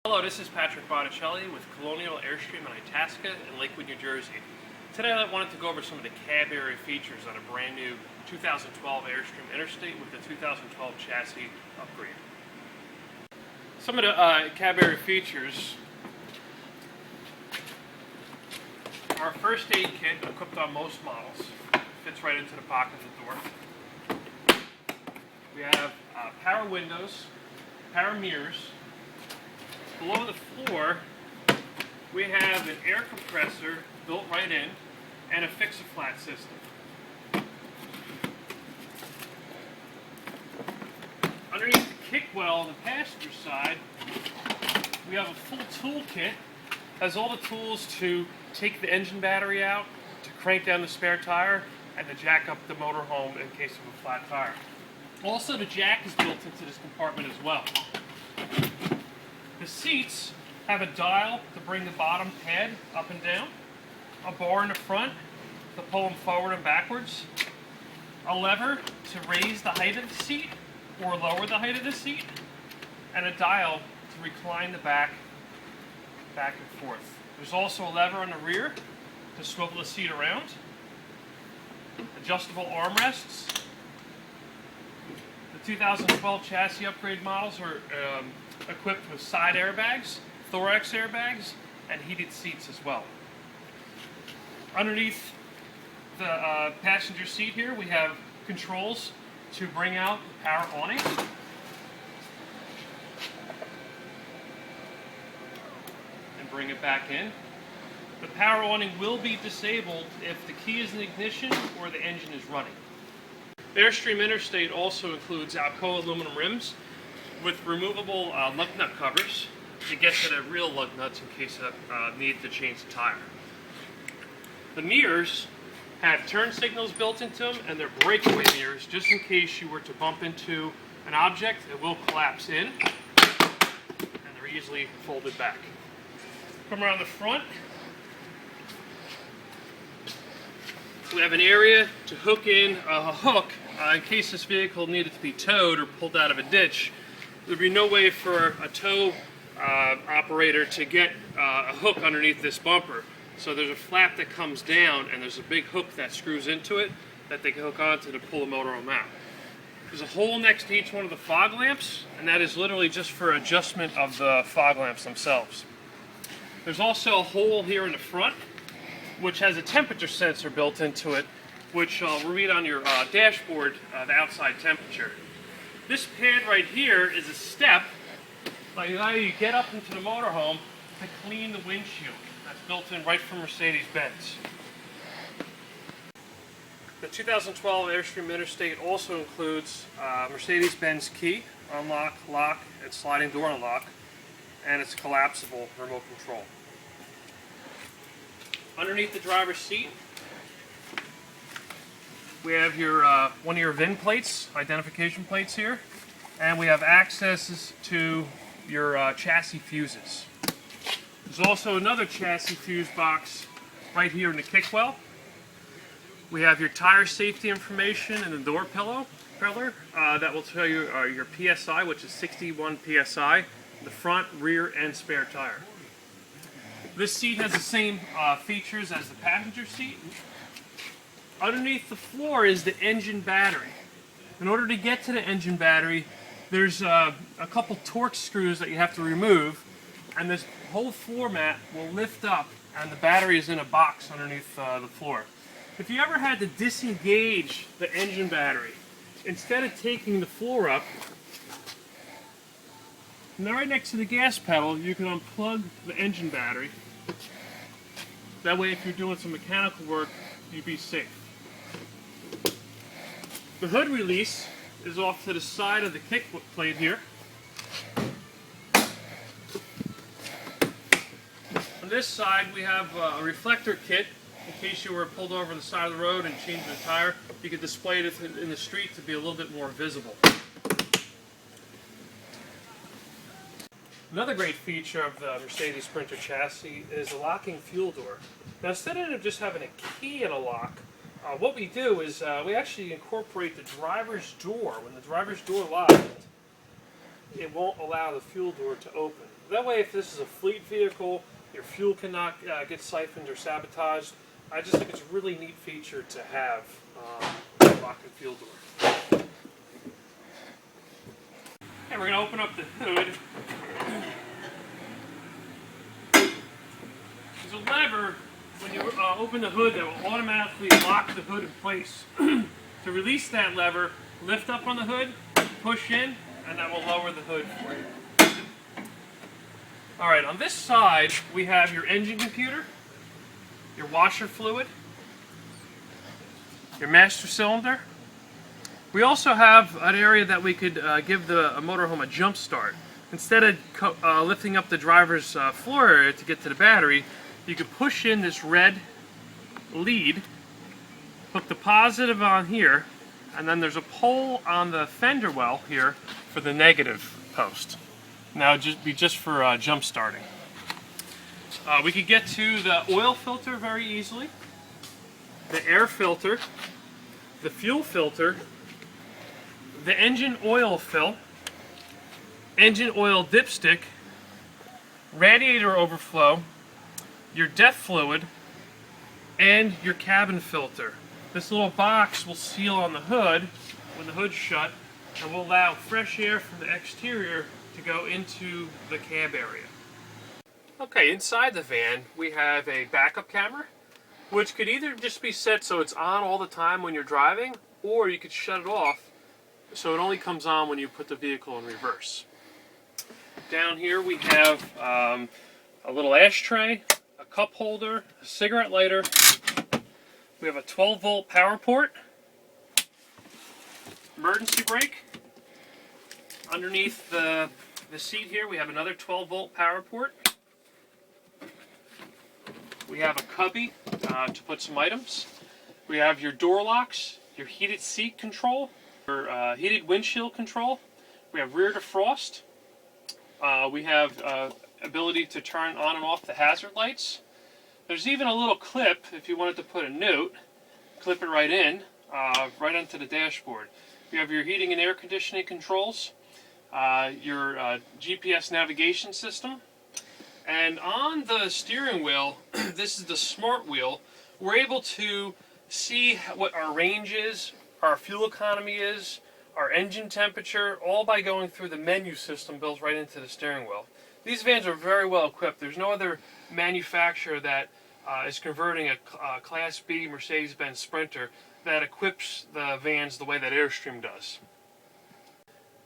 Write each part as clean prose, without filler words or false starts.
Hello, this is Patrick Botticelli with Colonial Airstream in Itasca in Lakewood, New Jersey. Today I wanted to go over some of the cab area features on a brand new 2012 Airstream Interstate with the 2012 chassis upgrade. Some of the cab area features are a first aid kit equipped on most models. Fits right into the pocket of the door. We have power windows, power mirrors. Below the floor, we have an air compressor built right in and a fix-a-flat system. Underneath the kickwell on the passenger side, we have a full tool kit. Has all the tools to take the engine battery out, to crank down the spare tire, and to jack up the motorhome in case of a flat tire. Also, the jack is built into this compartment as well. The seats have a dial to bring the bottom pad up and down, a bar in the front to pull them forward and backwards, a lever to raise the height of the seat or lower the height of the seat, and a dial to recline the back and forth. There's also a lever on the rear to swivel the seat around, adjustable armrests. The 2012 chassis upgrade models are equipped with side airbags, thorax airbags, and heated seats as well. Underneath the passenger seat here, we have controls to bring out the power awning. And bring it back in. The power awning will be disabled if the key is in ignition or the engine is running. The Airstream Interstate also includes Alcoa aluminum rims with removable lug nut covers to get to the real lug nuts in case of need to change the tire. The mirrors have turn signals built into them, and they're breakaway mirrors just in case you were to bump into an object. It will collapse in, and they're easily folded back. Come around the front. We have an area to hook in a hook in case this vehicle needed to be towed or pulled out of a ditch. There'd be no way for a tow operator to get a hook underneath this bumper. So there's a flap that comes down and there's a big hook that screws into it that they can hook onto to pull the motorhome out. There's a hole next to each one of the fog lamps, and that is literally just for adjustment of the fog lamps themselves. There's also a hole here in the front which has a temperature sensor built into it, which will read on your dashboard the outside temperature. This pad right here is a step that allows you to get up into the motorhome to clean the windshield. That's built in right from Mercedes-Benz. The 2012 Airstream Interstate also includes Mercedes-Benz key, unlock, lock, and sliding door unlock, and it's collapsible remote control. Underneath the driver's seat, we have your one of your VIN plates, identification plates here, and we have access to your chassis fuses. There's also another chassis fuse box right here in the kickwell. We have your tire safety information and the door pillar that will tell you your PSI, which is 61 PSI, the front, rear, and spare tire. This seat has the same features as the passenger seat. Underneath the floor is the engine battery. In order to get to the engine battery, there's a couple torque screws that you have to remove, and this whole floor mat will lift up, and the battery is in a box underneath the floor. If you ever had to disengage the engine battery, instead of taking the floor up, now right next to the gas pedal, you can unplug the engine battery. That way, if you're doing some mechanical work, you'd be safe. The hood release is off to the side of the kick plate here. On this side, we have a reflector kit in case you were pulled over on the side of the road and changed the tire. You could display it in the street to be a little bit more visible. Another great feature of the Mercedes Sprinter chassis is a locking fuel door. Now, instead of just having a key and a lock, what we do is we actually incorporate the driver's door. When the driver's door locks, it won't allow the fuel door to open. That way, if this is a fleet vehicle, your fuel cannot get siphoned or sabotaged. I just think it's a really neat feature to have, lock and fuel door. And we're going to open up the hood. There's a lever when you open the hood that will automatically lock the hood in place. To release that lever, lift up on the hood, push in, and that will lower the hood for you. Alright, on this side we have your engine computer, your washer fluid, your master cylinder. We also have an area that we could give the motorhome a jump start. Instead of lifting up the driver's floor area to get to the battery, you could push in this red lead, hook the positive on here, and then there's a pole on the fender well here for the negative post. Now it'd be just for jump starting. We could get to the oil filter very easily, the air filter, the fuel filter, the engine oil fill, engine oil dipstick, radiator overflow, your DEF fluid, and your cabin filter. This little box will seal on the hood when the hood's shut and will allow fresh air from the exterior to go into the cab area. Okay, inside the van we have a backup camera, which could either just be set so it's on all the time when you're driving, or you could shut it off so it only comes on when you put the vehicle in reverse. Down here we have a little ashtray, a cup holder, a cigarette lighter. We have a 12-volt power port, emergency brake. Underneath the seat here we have another 12-volt power port. We have a cubby to put some items. We have your door locks, your heated seat control, your heated windshield control. We have rear defrost. We have ability to turn on and off the hazard lights. There's even a little clip if you wanted to put a note. Clip it right in, right onto the dashboard. You have your heating and air conditioning controls, your GPS navigation system, and on the steering wheel, this is the smart wheel, we're able to see what our range is, our fuel economy is, our engine temperature, all by going through the menu system built right into the steering wheel. These vans are very well equipped. There's no other manufacturer that is converting a Class B Mercedes-Benz Sprinter that equips the vans the way that Airstream does.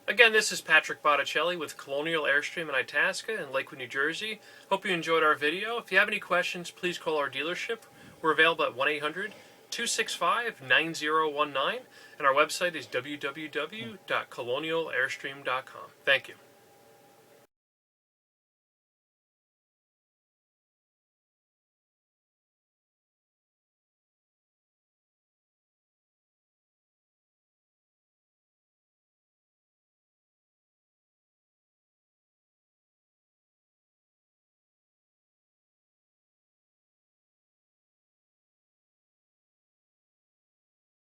Again, this is Patrick Botticelli with Colonial Airstream in Itasca in Lakewood, New Jersey. Hope you enjoyed our video. If you have any questions, please call our dealership. We're available at 1-800-265-9019, and our website is www.colonialairstream.com. Thank you.